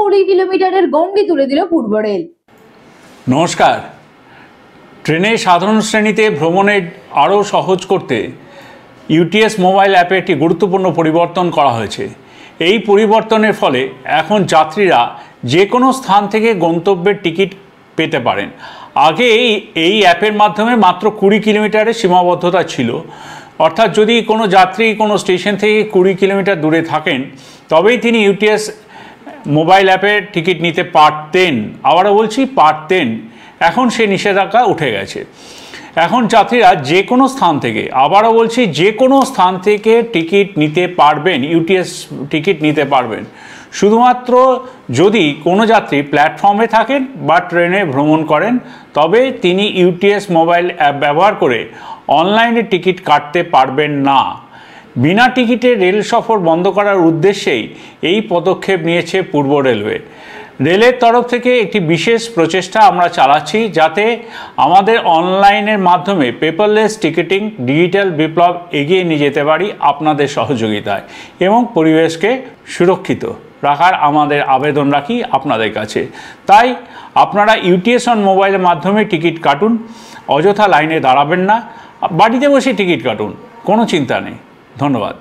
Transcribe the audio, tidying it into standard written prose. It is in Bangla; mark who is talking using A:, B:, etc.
A: 20 কিলোমিটারের গণ্ডি তুলে দিল পূর্ব রেল।
B: নমস্কার। ট্রেনে সাধারণ শ্রেণীতে ভ্রমণের আরও সহজ করতে ইউটিএস মোবাইল অ্যাপে একটি গুরুত্বপূর্ণ পরিবর্তন করা হয়েছে। এই পরিবর্তনের ফলে এখন যাত্রীরা যে কোনো স্থান থেকে গন্তব্যের টিকিট পেতে পারেন। আগে এই অ্যাপের মাধ্যমে মাত্র 20 কিলোমিটারের সীমাবদ্ধতা ছিল, অর্থাৎ যদি কোনো যাত্রী কোনো স্টেশন থেকে 20 কিলোমিটার দূরে থাকেন তবেই তিনি ইউটিএস মোবাইল অ্যাপের টিকিট নিতে পারতেন। আবারও বলছি পারতেন, এখন সে নিষেধাজ্ঞা উঠে গেছে। এখন যাত্রীরা যে কোনো স্থান থেকে, আবারও বলছি যে কোনো স্থান থেকে টিকিট নিতে পারবেন, ইউটিএস টিকিট নিতে পারবেন। শুধুমাত্র যদি কোনো যাত্রী প্ল্যাটফর্মে থাকেন বা ট্রেনে ভ্রমণ করেন তবে তিনি ইউটিএস মোবাইল অ্যাপ ব্যবহার করে অনলাইনে টিকিট কাটতে পারবেন না। বিনা টিকিটে রেল সফর বন্ধ করার উদ্দেশ্যেই এই পদক্ষেপ নিয়েছে পূর্ব রেলওয়ে। রেলের তরফ থেকে একটি বিশেষ প্রচেষ্টা আমরা চালাচ্ছি যাতে আমাদের অনলাইনের মাধ্যমে পেপারলেস টিকিটিং ডিজিটাল বিপ্লব এগিয়ে নিয়ে যেতে পারি আপনাদের সহযোগিতায়, এবং পরিবেশকে সুরক্ষিত রাখার আমাদের আবেদন রাখি আপনাদের কাছে। তাই আপনারা ইউটিএস অন মোবাইলের মাধ্যমে টিকিট কাটুন, অযথা লাইনে দাঁড়াবেন না, বাড়িতে বসে টিকিট কাটুন, কোনো চিন্তা নেই। ধন্যবাদ।